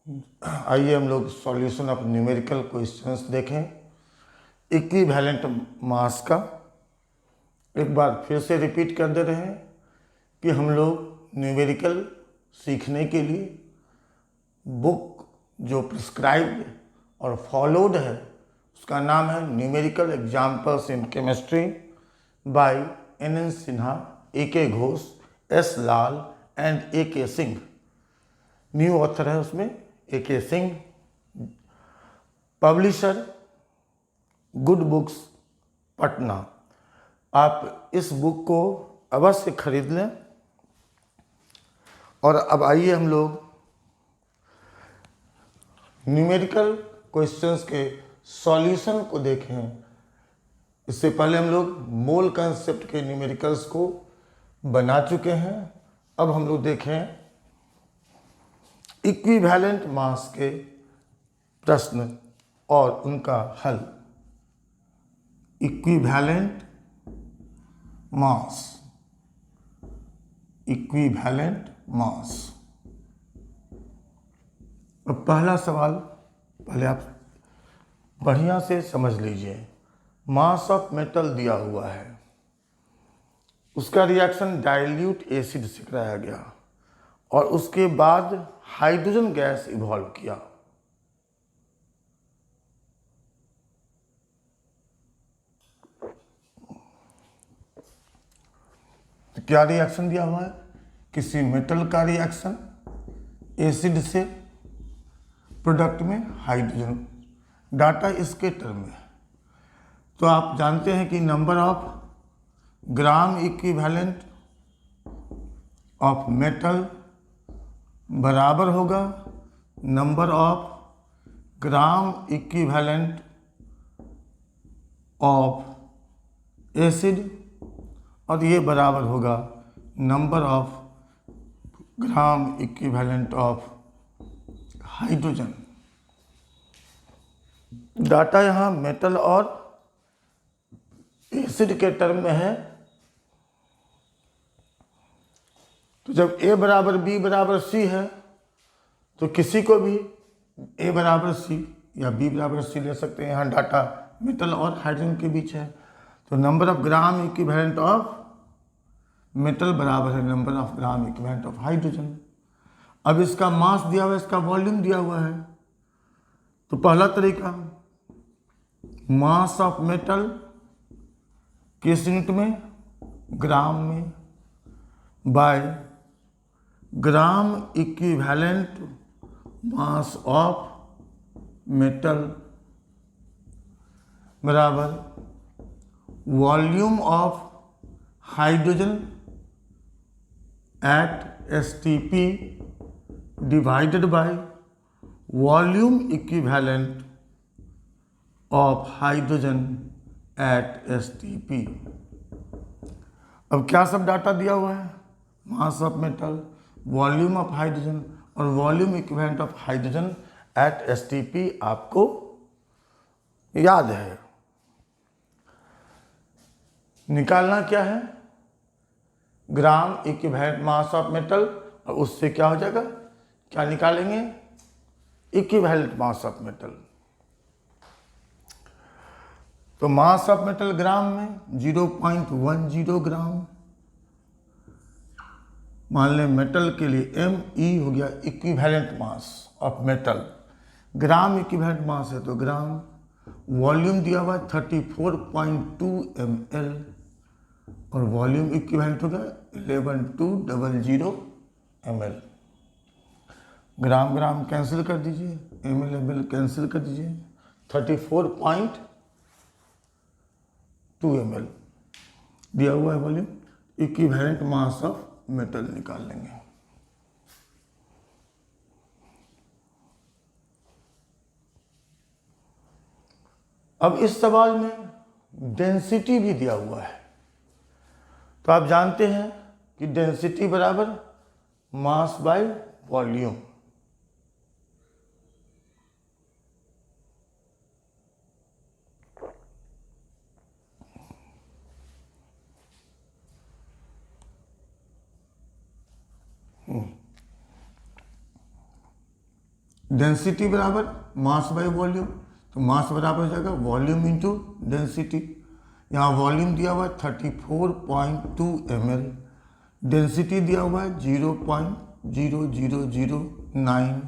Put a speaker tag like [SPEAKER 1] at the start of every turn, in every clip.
[SPEAKER 1] आइए हम लोग सॉल्यूशन ऑफ न्यूमेरिकल क्वेश्चंस देखें। इक्विवेलेंट मास का एक बार फिर से रिपीट कर दे रहे हैं कि हम लोग न्यूमेरिकल सीखने के लिए बुक जो प्रिस्क्राइब्ड और फॉलोड है उसका नाम है numerical examples in chemistry by N Sinha, A Ghosh, S Lal and A Singh. New author है उसमें A Singh. Publisher good books Patna. आप इस बुक को अवश्य खरीद लें। और अब आइए हम लोग न्यूमेरिकल क्वेश्चंस के सॉल्यूशन को देखें। इससे पहले हम लोग मोल कंसेप्ट के न्यूमेरिकल्स को बना चुके हैं। अब हम लोग देखें इक्विवेलेंट मास के प्रश्न और उनका हल। Equivalent mass, equivalent mass. अब पहला सवाल पहले आप बढ़िया से समझ लीजिए। मास ऑफ मेटल दिया हुआ है, उसका रिएक्शन डाइल्यूट एसिड से कराया गया और उसके बाद हाइड्रोजन गैस इवॉल्व किया। तो क्या रिएक्शन दिया हुआ है? किसी मेटल का रिएक्शन एसिड से, प्रोडक्ट में हाइड्रोजन। डाटा इसके टर्म में है। तो आप जानते हैं कि number of gram equivalent of metal बराबर होगा number of gram equivalent of acid, और ये बराबर होगा number of gram equivalent of hydrogen. Data यहाँ मेटल और एसिड के टर्म में है। तो जब A बराबर B बराबर C है तो किसी को भी A बराबर C या B बराबर C ले सकते हैं। यहाँ डाटा मेटल और हाइड्रोजन के बीच है। तो number of gram equivalent of metal बराबर है number of gram equivalent of hydrogen. अब इसका मास दिया हुआ है, इसका वॉल्यूम दिया हुआ है। तो पहला तरीका, मास ऑफ मेटल किस यूनिट में? ग्राम में, by gram equivalent mass of metal बराबर volume of hydrogen at STP divided by volume equivalent of hydrogen at STP। अब क्या सब डाटा दिया हुआ है? Mass of metal, volume of hydrogen और volume equivalent of hydrogen at STP आपको याद है। निकालना क्या है? Gram equivalent mass of metal, और उससे क्या हो जाएगा? क्या निकालेंगे? Equivalent mass of metal. तो मास ऑफ मेटल ग्राम में 0.10 ग्राम। मान लें मेटल के लिए Me हो गया equivalent mass of metal. Gram equivalent मास है तो ग्राम। वॉल्यूम दिया हुआ 34.2 ml और वॉल्यूम इक्विवेलेंट होगा 11,200 ml। ग्राम ग्राम कैंसिल कर दीजिए, ml कैंसिल कर दीजिए, 34.2 ml दिया हुआ है volume. Equivalent mass of metal निकाल लेंगे। अब इस सवाल में डेंसिटी भी दिया हुआ है। तो आप जानते हैं कि डेंसिटी बराबर मास बाय वॉल्यूम। डेंसिटी बराबर मास बाय वॉल्यूम, तो मास बराबर हो जाएगा वॉल्यूम इंटू डेंसिटी। यहाँ वॉल्यूम दिया हुआ है 34.2 ml, डेंसिटी दिया हुआ है 0.0009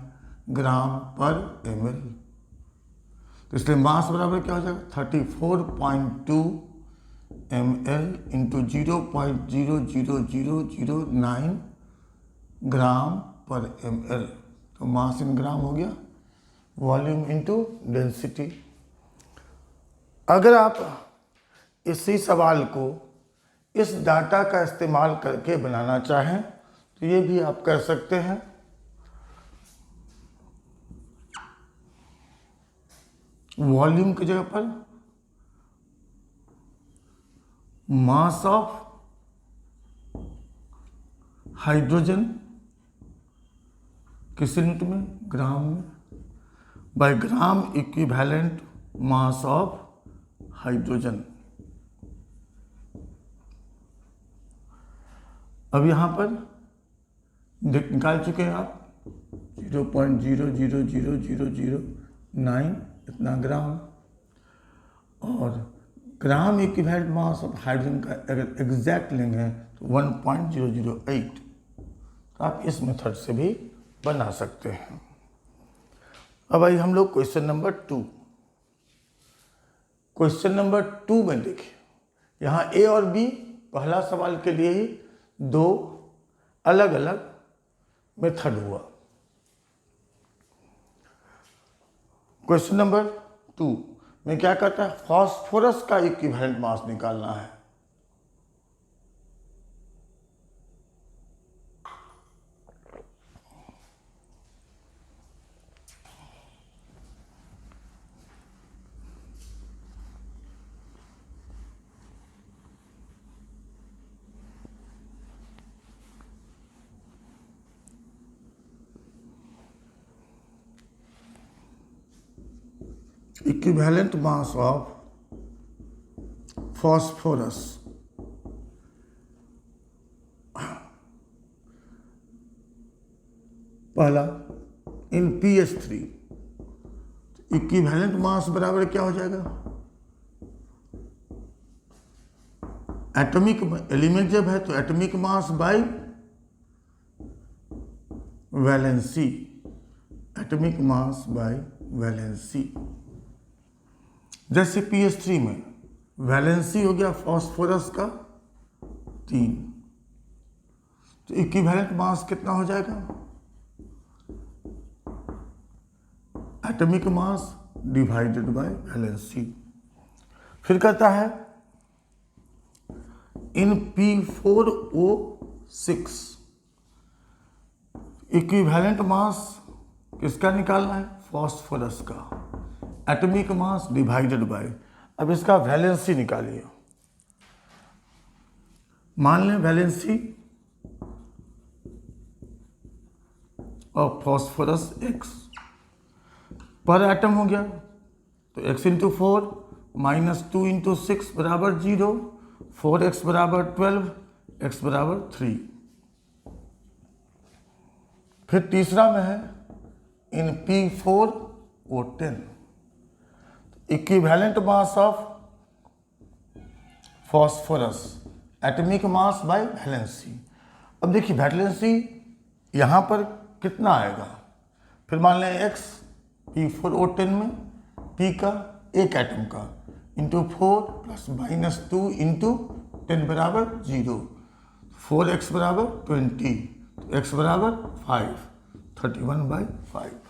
[SPEAKER 1] ग्राम पर ml। तो इसलिए मास बराबर क्या हो जाएगा 34.2 ml इंटू 0.00009 ग्राम पर ml। तो मास इन ग्राम हो गया, वॉल्यूम इंटू डेंसिटी। अगर आप इसी सवाल को इस डाटा का इस्तेमाल करके बनाना चाहें तो ये भी आप कर सकते हैं। वॉल्यूम की जगह पर मास ऑफ हाइड्रोजन किस यूनिट में, ग्राम में, by gram equivalent mass of hydrogen. अब यहां पर निकाल चुके हैं आप 0.00009 इतना ग्राम, और ग्राम इक्विवेलेंट मास ऑफ हाइड्रोजन का अगर एग्जैक्ट लेंगे तो 1.008। तो आप इस मेथड से भी बना सकते हैं। अब आइए हम लोग क्वेश्चन नंबर 2। क्वेश्चन नंबर 2 में देखिए, यहाँ ए और बी पहला सवाल के लिए ही दो अलग अलग मेथड हुआ। क्वेश्चन नंबर 2 में क्या कहता है, फास्फोरस का इक्विवेलेंट मास निकालना है। इक्विवेलेंट मास ऑफ फास्फोरस, पहला इन pH3, इक्विवेलेंट मास बराबर क्या हो जाएगा, एटॉमिक एलिमेंट जब है तो atomic mass by valency, atomic mass by valency. जैसे pH3 में वैलेंसी हो गया फास्फोरस का 3, तो इक्विवेलेंट मास कितना हो जाएगा, atomic mass divided by valency. फिर कहता है इन P4O6 इक्विवेलेंट मास किसका निकालना है, फास्फोरस का, एटॉमिक मास डिवाइडेड बाय, अब इसका वैलेंसी निकालिए। मान लें वैलेंसी ऑफ फास्फोरस x पर एटम हो गया, तो x इंटू 4 माइनस 2 इंटू 6 बराबर 0, 4x बराबर 12, x बराबर 3। फिर तीसरा में है इन P4O10 equivalent mass of phosphorus, atomic mass by valency. अब देखिए वैलेंसी यहाँ पर कितना आएगा, फिर मान लें x P4O10 में P का एक एटम का इंटू 4 प्लस माइनस 2 इंटू 10 बराबर 0, 4x बराबर 20, तो x बराबर 5, 31/5।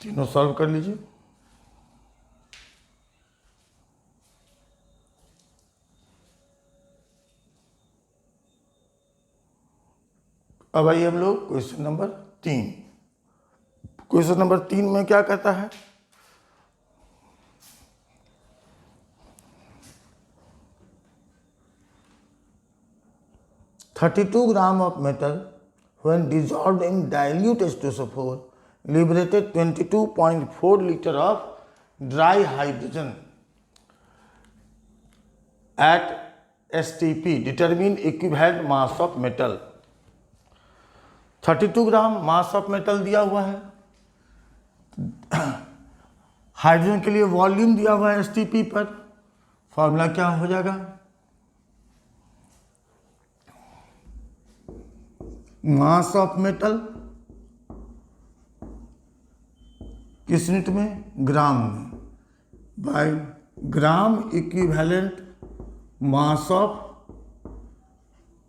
[SPEAKER 1] तीनों सॉल्व कर लीजिए। अब आइए हम लोग क्वेश्चन नंबर 3। क्वेश्चन नंबर 3 में क्या कहता है, "32 ग्राम of metal when dissolved in dilute H2SO4 liberated 22.4 liter of dry hydrogen at STP, determine equivalent mass of metal." 32 gram mass of metal दिया हुआ है। हाइड्रोजन के लिए वॉल्यूम दिया हुआ है एसटीपी पर। फॉर्मूला क्या हो जाएगा, मास ऑफ मेटल किस यूनिट में, ग्राम में, by gram equivalent mass of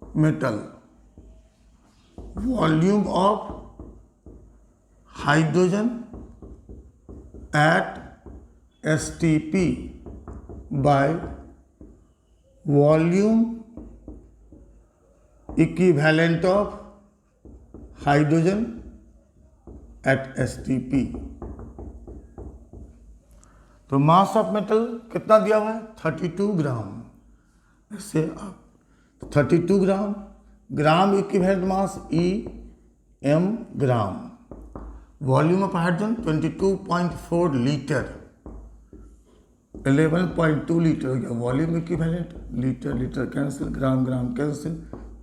[SPEAKER 1] metal volume of hydrogen at STP by volume equivalent of hydrogen at STP. तो मास ऑफ मेटल कितना दिया हुआ है, 32 ग्राम। इससे आप 32 gram, gram equivalent mass E M gram, volume of hydrogen 22.4 litre, 11.2 litre हो गया volume equivalent, litre litre cancel, gram gram cancel,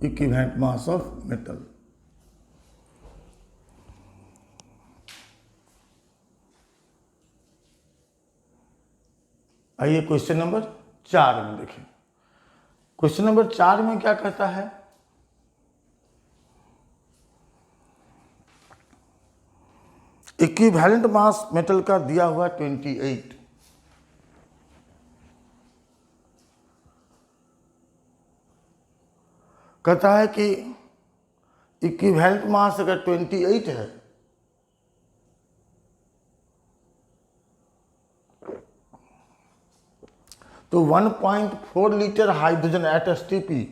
[SPEAKER 1] equivalent mass of metal. आइए क्वेश्चन नंबर 4 में देखें। क्वेश्चन नंबर 4 में क्या कहता है, इक्विवेलेंट मास मेटल का दिया हुआ 28, कहता है कि इक्विवेलेंट मास अगर 28 है तो 1.4 लीटर हाइड्रोजन एट एसटीपी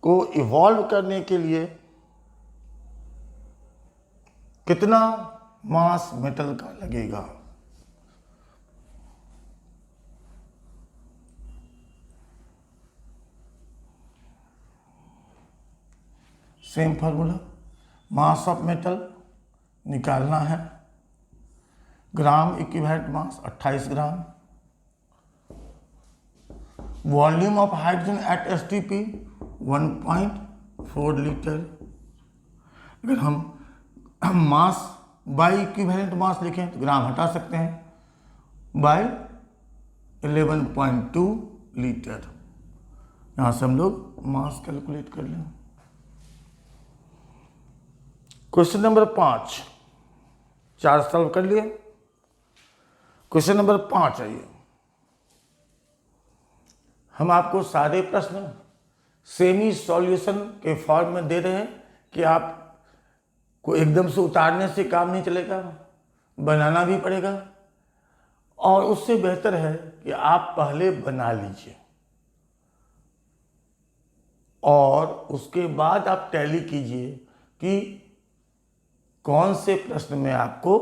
[SPEAKER 1] को इवॉल्व करने के लिए कितना मास मेटल का लगेगा। Same formula, mass of metal निकालना है, gram equivalent mass 28 gram, volume of hydrogen at STP 1.4 litre. अगर हम मास बाई इक्विवेलेंट मास लिखें तो ग्राम हटा सकते हैं, बाय 11.2 लीटर। यहाँ से हम लोग मास कैलकुलेट कर लें। क्वेश्चन नंबर 5, 4 सॉल्व कर लिए। क्वेश्चन नंबर 5 आइए। हम आपको सारे प्रश्न सेमी सॉल्यूशन के फॉर्म में दे रहे हैं कि आप को एकदम से उतारने से काम नहीं चलेगा, बनाना भी पड़ेगा, और उससे बेहतर है कि आप पहले बना लीजिए और उसके बाद आप टैली कीजिए कि कौन से प्रश्न में आपको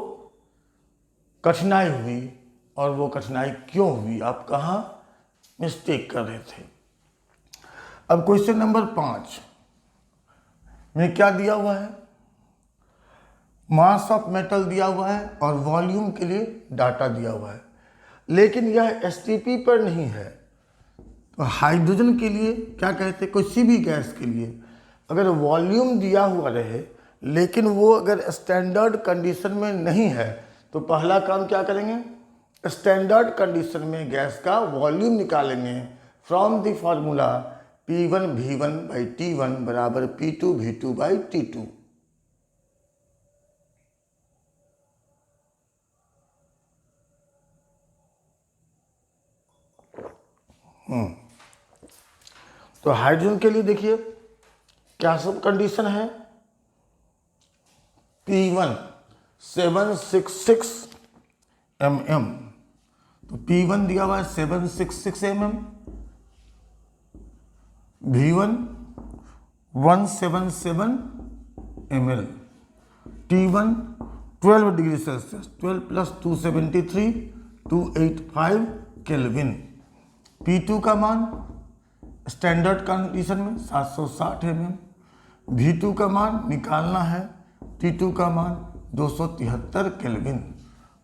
[SPEAKER 1] कठिनाई हुई और वो कठिनाई क्यों हुई, आप कहाँ मिस्टेक कर रहे थे। अब क्वेश्चन नंबर 5 में क्या दिया हुआ है, मास ऑफ मेटल दिया हुआ है और वॉल्यूम के लिए डाटा दिया हुआ है, लेकिन यह एसटीपी पर नहीं है। तो हाइड्रोजन के लिए क्या कहते हैं, किसी भी गैस के लिए अगर वॉल्यूम दिया हुआ रहे लेकिन वो अगर स्टैंडर्ड कंडीशन में नहीं है तो पहला काम क्या करेंगे, स्टैंडर्ड कंडीशन में गैस का वॉल्यूम निकालेंगे from the formula P1 V1 by T1 बराबर P2 V2 बाई T2। तो हाइड्रोजन के लिए देखिए क्या सब कंडीशन है, P1 766 mm, तो P1 दिया हुआ है 766 mm, V1 177 ml, T1 12 degree Celsius, 12 plus 273 285 kelvin. P2 का मान स्टैंडर्ड कंडीशन में 760 mm, V2 का मान निकालना है, T2 का मान 273 केल्विन।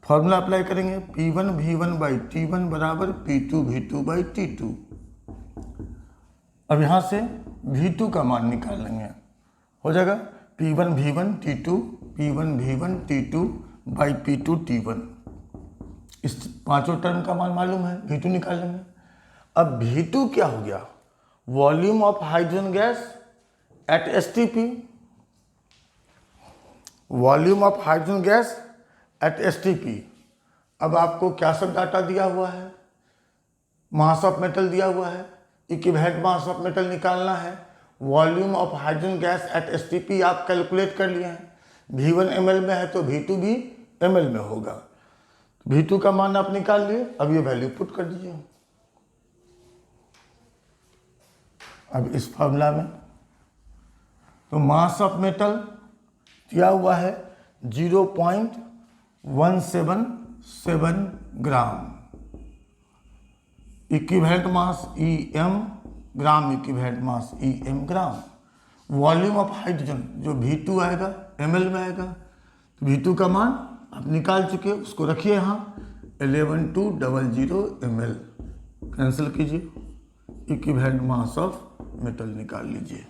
[SPEAKER 1] फॉर्मूला अप्लाई करेंगे, P1 V1 बाई T1 बराबर P2 V2 बाई T2। अब यहाँ से V2 का मान निकाल लेंगे, हो जाएगा P1 V1 T2 P1 V1 T2 by P2 T1। इस पांचों टर्म का मान मालूम है V2 निकालने में। अब V2 क्या हो गया? Volume of hydrogen gas at STP। Volume of hydrogen gas at STP। अब आपको क्या सब डाटा दिया हुआ है? मास ऑफ मेटल दिया हुआ है, इक्विवेलेंट मास ऑफ मेटल निकालना है। Volume of hydrogen gas at STP आप कैलकुलेट कर लिए हैं। V1 ml में है तो V2 भी ml में होगा। V2 का मान आप निकाल लिए, अब ये वैल्यू पुट कर दीजिए। अब इस फॉर्मूला में तो मास ऑफ मेटल दिया हुआ है 0.177 gram. Equivalent mass EM gram, equivalent mass EM gram. Volume of hydrogen जो V2 आएगा ml में आएगा, तो V2 का मान आप निकाल चुके, उसको रखिए यहाँ 11200 ml। कैंसिल कीजिए, इक्विवेलेंट मास ऑफ मेटल निकाल लीजिए।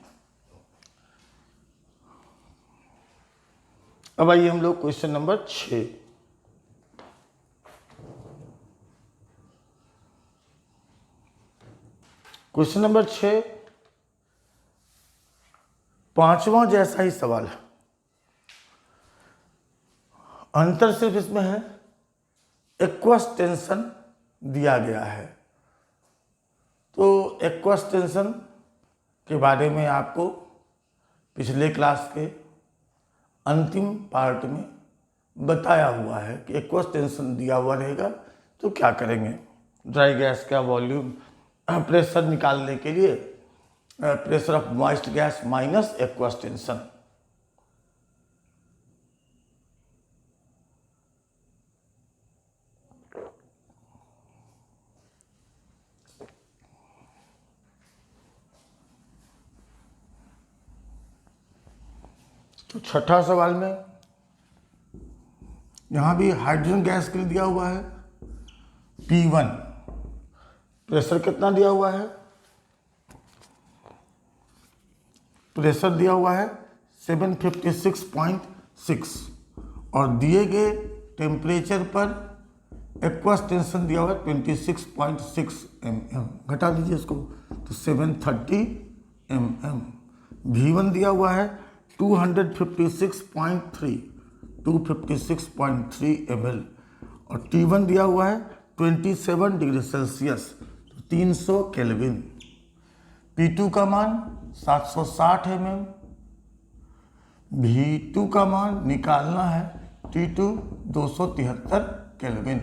[SPEAKER 1] अब आइए हम लोग क्वेश्चन नंबर 6। क्वेश्चन नंबर 6 पांचवा जैसा ही सवाल है, अंतर सिर्फ इसमें है एक्वस टेंशन दिया गया है। तो एक्वस टेंशन के बारे में आपको पिछले क्लास के अंतिम पार्ट में बताया हुआ है कि एक्वस टेंशन दिया हुआ रहेगा तो क्या करेंगे। ड्राई गैस का वॉल्यूम प्रेशर निकालने के लिए pressure of moist gas minus aqueous tension. तो छठा सवाल में यहां भी हाइड्रोजन गैस के लिए दिया हुआ है P1। प्रेशर कितना दिया हुआ है? प्रेशर दिया हुआ है 756.6 और दिए गए टेम्परेचर पर एक्वस टेंशन दिया हुआ है 26.6 mm। घटा दीजिए इसको तो 730 mm। V1 दिया हुआ है 256.3 ml और T1 दिया हुआ है 27 डिग्री सेल्सियस, 300 केल्विन। P2 का मान 760 mm। V2 का मान निकालना है T2 273 केल्विन।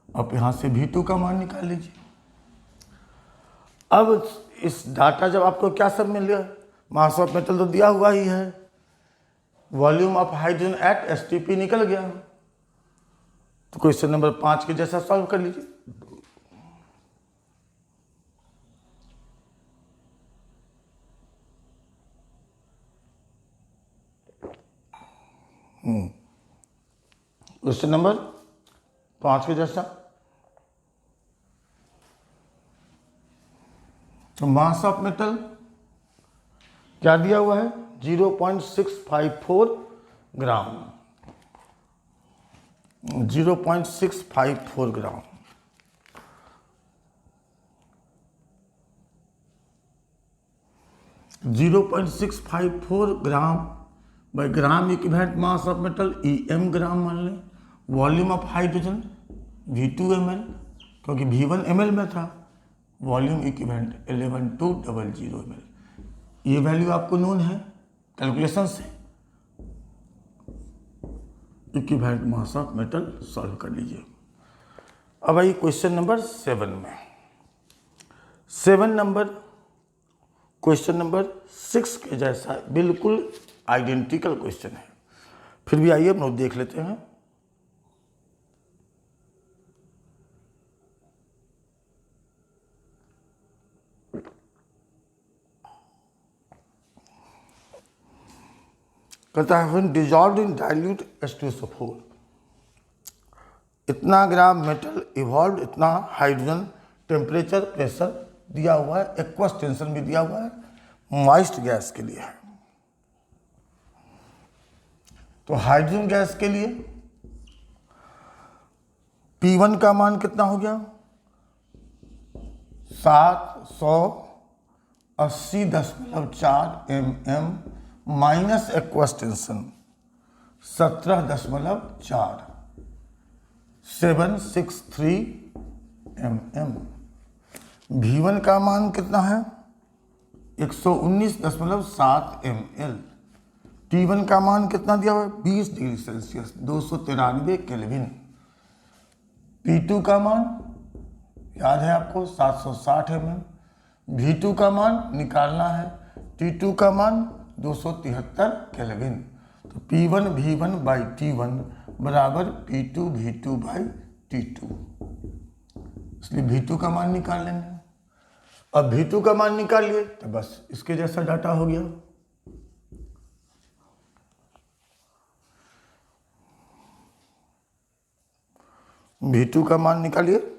[SPEAKER 1] अब यहाँ से V2 का मान निकाल लीजिए। अब इस डाटा जब आपको क्या सब मिल गया, मास ऑफ मेटल तो दिया हुआ ही है, volume of hydrogen at STP निकल गया, तो क्वेश्चन नंबर 5 के जैसा सॉल्व कर लीजिए। क्वेश्चन नंबर 5 के जैसा। तो मास ऑफ मेटल क्या दिया हुआ है? 0.654 gram. 0.654 gram. Gram by gram equivalent mass of metal EM gram मान लें। Volume of hydrogen V2 ml, क्योंकि V1 ml में था। Volume equivalent 11200 ml। ये वैल्यू आपको नोन है कैलकुलेशन से। Equivalent mass of metal sol कर लीजिए। अब आइए क्वेश्चन नंबर 7 में। 7 नंबर क्वेश्चन नंबर 6 के जैसा बिल्कुल आइडेंटिकल क्वेश्चन है, फिर भी आइए हम लोग देख लेते हैं। कहता है when dissolved in dilute H2SO4, इतना ग्राम मेटल इवॉल्व, इतना हाइड्रोजन, टेम्परेचर प्रेशर दिया हुआ है, एक्वस टेंशन भी दिया हुआ है, मॉइस्ट गैस के लिए है। तो हाइड्रोजन गैस के लिए P1 का मान कितना हो गया 780.4 mm माइनस एक्वेस्टेंशन 17.4 763 mm। V1 का मान कितना है 119.7 ml। T1 का मान कितना दिया हुआ है 20 डिग्री सेल्सियस 293 केल्विन। P2 का मान याद है आपको 760 mm। V2 का मान निकालना है T2 का मान 273 केल्विन। तो P1 V1 बाई T1 बराबर P2 V2 बाई T2, इसलिए V2 का मान निकाल लेंगे। अब V2 का मान निकाल लिए तो बस इसके जैसा डाटा हो गया। V2 का मान निकालिए।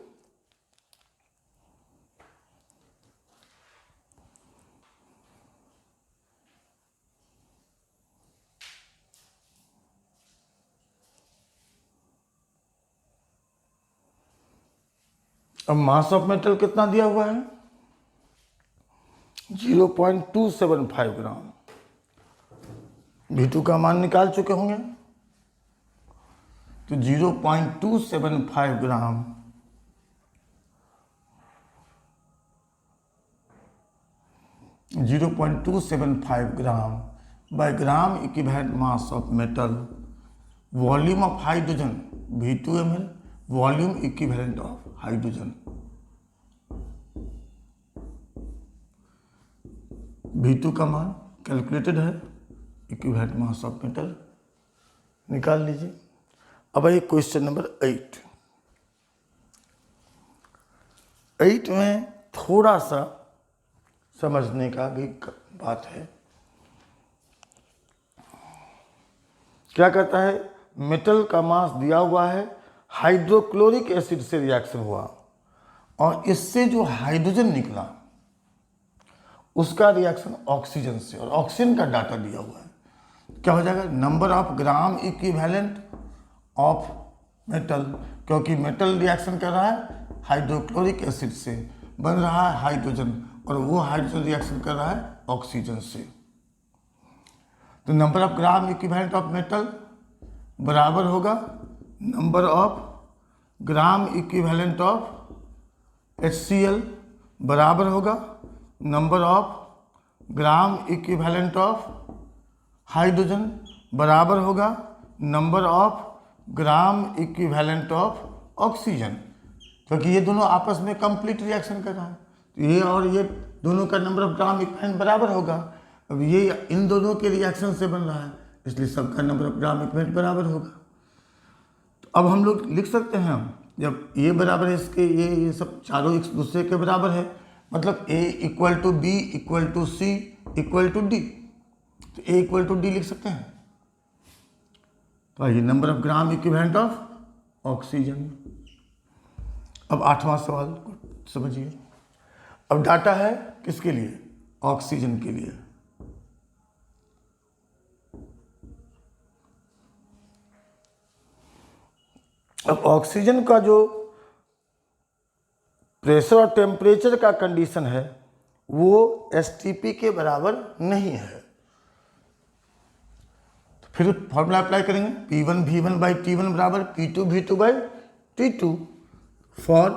[SPEAKER 1] अब मास ऑफ मेटल कितना दिया हुआ है 0.275 ग्राम। V2 का मान निकाल चुके होंगे तो 0.275 ग्राम by gram equivalent mass of metal volume of hydrogen V2 ml volume equivalent of hydrogen. V2 का मान कैलकुलेटेड है, इक्विवेलेंट मास ऑफ मेटल निकाल लीजिए। अब आइए क्वेश्चन नंबर 8 में थोड़ा सा समझने का भी बात है। क्या कहता है मेटल का मास दिया हुआ है, हाइड्रोक्लोरिक एसिड से रिएक्शन हुआ और इससे जो हाइड्रोजन निकला उसका रिएक्शन ऑक्सीजन से, और ऑक्सीजन का डाटा दिया हुआ है। क्या हो जाएगा number of gram equivalent of metal, क्योंकि मेटल रिएक्शन कर रहा है हाइड्रोक्लोरिक एसिड से, बन रहा है हाइड्रोजन और वो हाइड्रोजन रिएक्शन कर रहा है ऑक्सीजन से। तो number of gram equivalent of metal बराबर होगा number of gram equivalent of HCl बराबर होगा number of gram equivalent of hydrogen बराबर होगा number of gram equivalent of oxygen, क्योंकि ये दोनों आपस में कंप्लीट रिएक्शन कर रहा है। तो ये और ये दोनों का नंबर ऑफ ग्राम इक्विवेलेंट बराबर होगा। अब ये इन दोनों के रिएक्शन से बन रहा है, इसलिए सबका नंबर ऑफ ग्राम इक्विवेलेंट बराबर होगा। तो अब हम लोग लिख सकते हैं, जब ये बराबर है इसके, ये सब चारों एक दूसरे के बराबर है, मतलब A equal to B equal to C equal to D, तो A इक्वल टू D लिख सकते हैं। तो आइए number of gram equivalent of oxygen. अब 8वां सवाल को समझिए। अब डाटा है किसके लिए ऑक्सीजन के लिए। अब ऑक्सीजन का जो प्रेशर और टेम्परेचर का कंडीशन है वो STP के बराबर नहीं है। तो फिर फॉर्मूला अप्लाई करेंगे P1 V1 बाई T1 बराबर P2 V2 by T2 for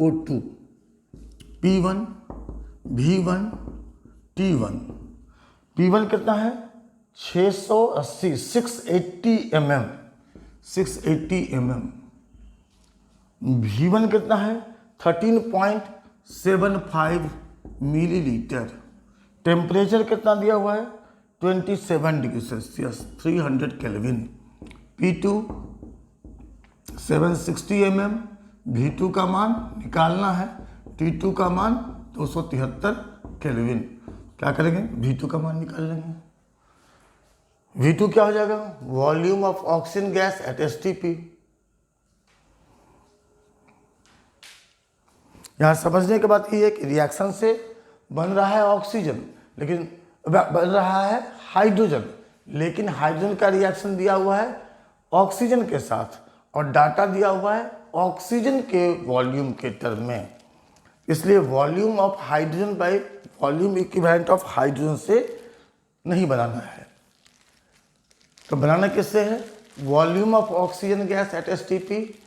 [SPEAKER 1] O2। P1 V1 T1। P1 कितना है 680 mm। V1 कितना है 13.75 मिलीलीटर। टेम्परेचर कितना दिया हुआ है 27 degree Celsius 300 kelvin. P2 760 mm। V2 का मान निकालना है, T2 का मान 273 केल्विन। क्या करेंगे V2 का मान निकाल लेंगे। V2 क्या हो जाएगा volume of oxygen gas eight STP। यहाँ समझने की बात ये है कि रिएक्शन से बन रहा है ऑक्सीजन, लेकिन बन रहा है हाइड्रोजन, लेकिन हाइड्रोजन का रिएक्शन दिया हुआ है ऑक्सीजन के साथ और डाटा दिया हुआ है ऑक्सीजन के वॉल्यूम के टर्म में, इसलिए volume of hydrogen by volume equivalent of hydrogen से नहीं बनाना है। तो बनाना किससे है? Volume of oxygen gas at STP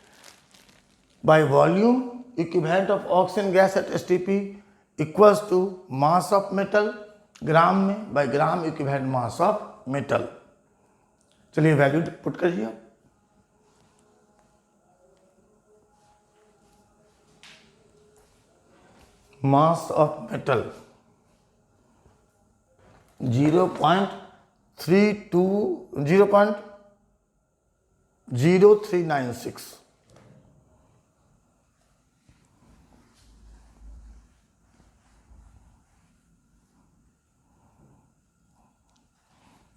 [SPEAKER 1] by volume equivalent of oxygen gas at STP equals to mass of metal gram में by gram equivalent mass of metal. चलिए वैल्यू पुट करिए आप। Mass of metal 0.0396,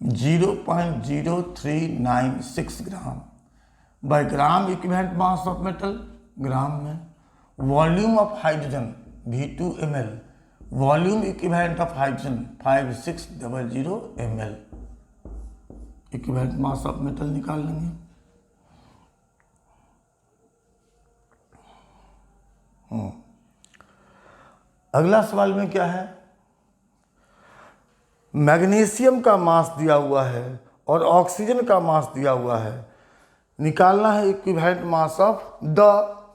[SPEAKER 1] 0.0396 gram by gram equivalent mass of metal gram में। Volume of hydrogen V2 ml, volume equivalent of hydrogen 5600 ml। Equivalent mass of metal निकाल लेंगे। अगला सवाल में क्या है? मैग्नीशियम का मास दिया हुआ है और ऑक्सीजन का मास दिया हुआ है, निकालना है equivalent mass of the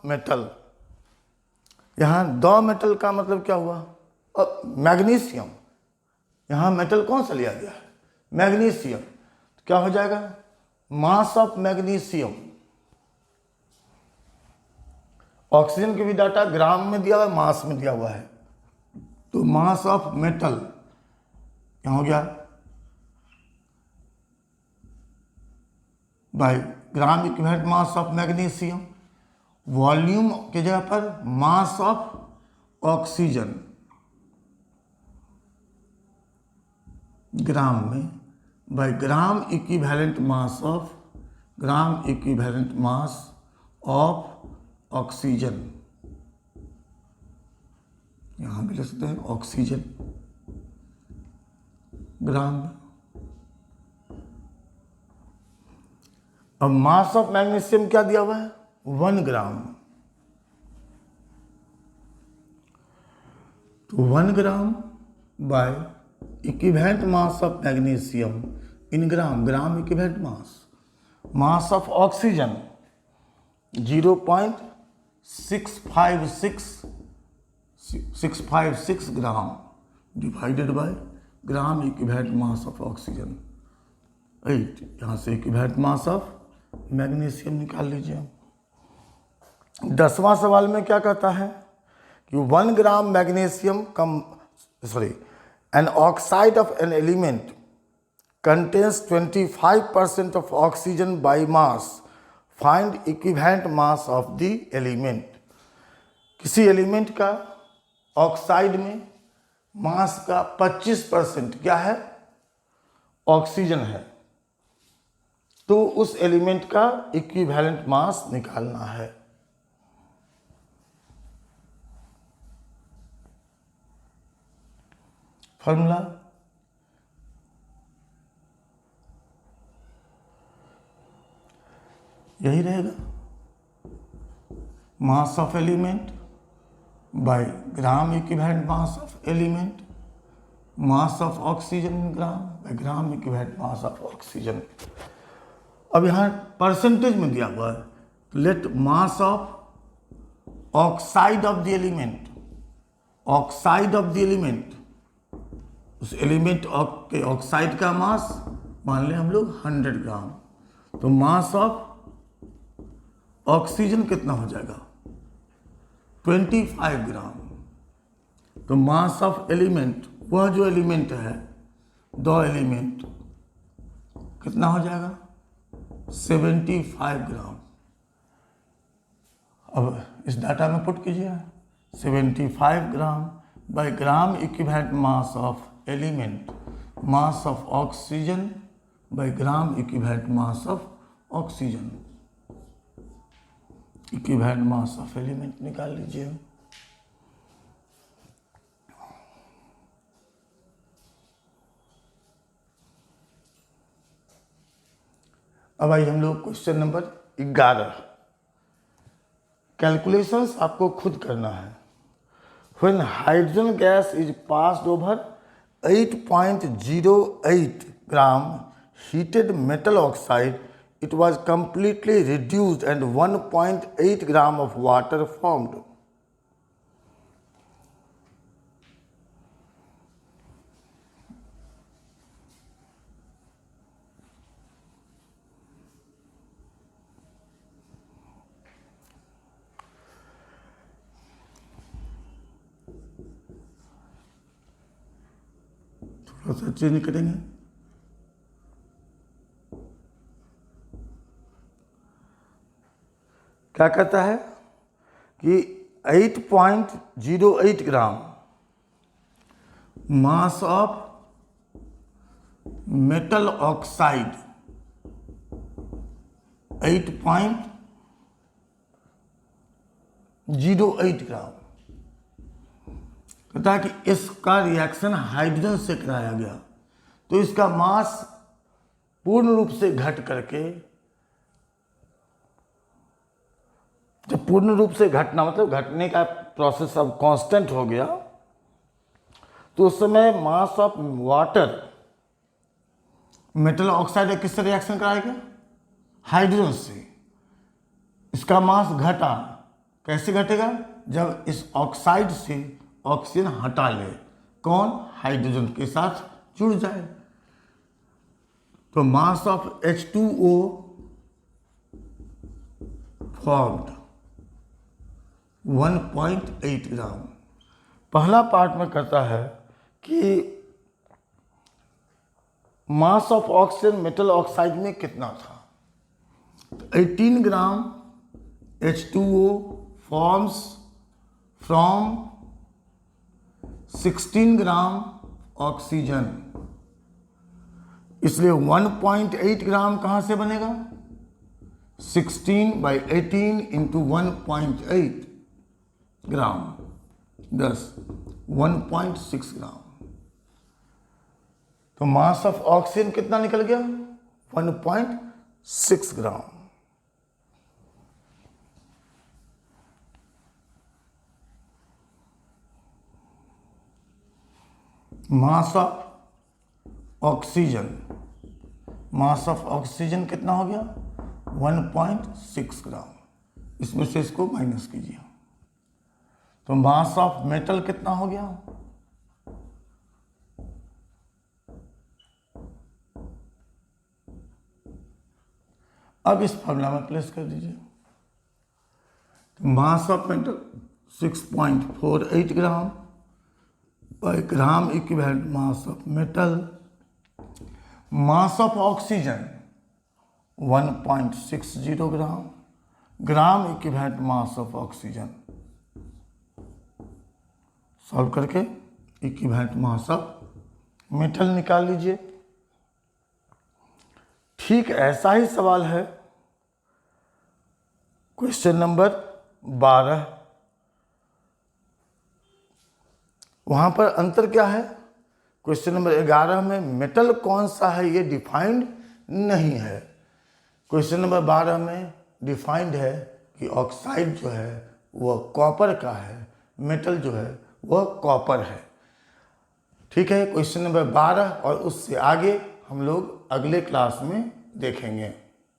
[SPEAKER 1] metal. यहाँ द मेटल का मतलब क्या हुआ? मैग्नीशियम। यहाँ मेटल कौन सा लिया गया है? मैग्नीशियम। तो क्या हो जाएगा? Mass of magnesium. ऑक्सीजन के भी डाटा ग्राम में दिया हुआ है, मास में दिया हुआ है, तो मास ऑफ मेटल क्या हो गया? By gram equivalent mass of magnesium. Volume की जगह पर मास ऑफ ऑक्सीजन ग्राम में by gram equivalent mass of oxygen. यहां भी लिख सकते हैं ऑक्सीजन ग्राम में। अब मास ऑफ मैग्नीशियम क्या दिया हुआ है? 1 ग्राम। तो 1 ग्राम by equivalent mass of magnesium in gram, gram equivalent mass of oxygen 0.656 gram divided by gram equivalent mass of oxygen 8। यहाँ से इक्विवेलेंट मास ऑफ मैग्नीशियम निकाल लीजिए। 10वां सवाल में क्या कहता है कि 1 ग्राम magnesium an oxide of an element contains 25% of oxygen by mass, find equivalent mass of the element। किसी एलिमेंट का ऑक्साइड में मास का 25% क्या है? ऑक्सीजन है, तो उस एलिमेंट का इक्विवेलेंट मास निकालना है। फॉर्मूला यही रहेगा, mass of element by gram equivalent mass of element, mass of oxygen in gram by gram equivalent mass of oxygen. अब यहाँ परसेंटेज में दिया हुआ है, let mass of oxide of the element, oxide of the element, उस element के oxide का mass मान लें हम लोग 100 ग्राम, तो मास ऑफ ऑक्सीजन कितना हो जाएगा? 25 ग्राम। तो मास ऑफ एलिमेंट, वह जो एलिमेंट है, दो एलिमेंट, कितना हो जाएगा? 75 ग्राम। अब इस डाटा में पुट कीजिए 75 ग्राम by gram equivalent mass of element, mass of oxygen by gram equivalent mass of oxygen. Equivalent mass of element निकाल लीजिए। अब आइए हम लोग क्वेश्चन नंबर 11। कैलकुलेशंस आपको खुद करना है। When hydrogen gas is passed over 8.08 gram heated metal oxide, it was completely reduced and 1.8 gram of water formed. थोड़ा सा चेंज करेंगे। क्या कहता है कि 8.08 ग्राम मास ऑफ मेटल ऑक्साइड 8.08 ग्राम कहता है कि इसका रिएक्शन हाइड्रोजन से कराया गया, तो इसका मास पूर्ण रूप से घट करके, जब पूर्ण रूप से घटना मतलब घटने का प्रोसेस अब कांस्टेंट हो गया, तो उस समय mass of water metal oxide किससे रिएक्शन कराएगा? हाइड्रोजन से। इसका मास घटा, कैसे घटेगा? जब इस ऑक्साइड से ऑक्सीजन हटा ले, कौन? हाइड्रोजन के साथ जुड़ जाए। तो मास ऑफ H2O फॉर्म्ड 1.8 ग्राम। पहला पार्ट में कहता है कि मास ऑफ ऑक्सीजन मेटल ऑक्साइड में कितना था? 18 ग्राम H2O forms from 16 gram oxygen, इसलिए 1.8 ग्राम कहाँ से बनेगा? 16/18 इंटू 1.8 ग्राम 10 1.6 ग्राम। तो मास ऑफ ऑक्सीजन कितना निकल गया? 1.6 ग्राम। मास ऑफ ऑक्सीजन कितना हो गया? 1.6 ग्राम। इसमें से इसको माइनस कीजिए, तो मास ऑफ मेटल कितना हो गया? अब इस फॉर्मूला में प्लेस कर दीजिए। तो मास ऑफ मेटल 6.48 ग्राम पर ग्राम equivalent mass of metal. Mass of oxygen 1.60 gram, gram equivalent mass of oxygen. Solve करके इक्विवेलेंट मास ऑफ मेटल निकाल लीजिए। ठीक ऐसा ही सवाल है क्वेश्चन नंबर 12। वहां पर अंतर क्या है? क्वेश्चन नंबर 11 में मेटल कौन सा है ये डिफाइंड नहीं है। क्वेश्चन नंबर 12 में डिफाइंड है कि ऑक्साइड जो है वह कॉपर का है, मेटल जो है वह कॉपर है। ठीक है, क्वेश्चन नंबर 12 और उससे आगे हम लोग अगले क्लास में देखेंगे।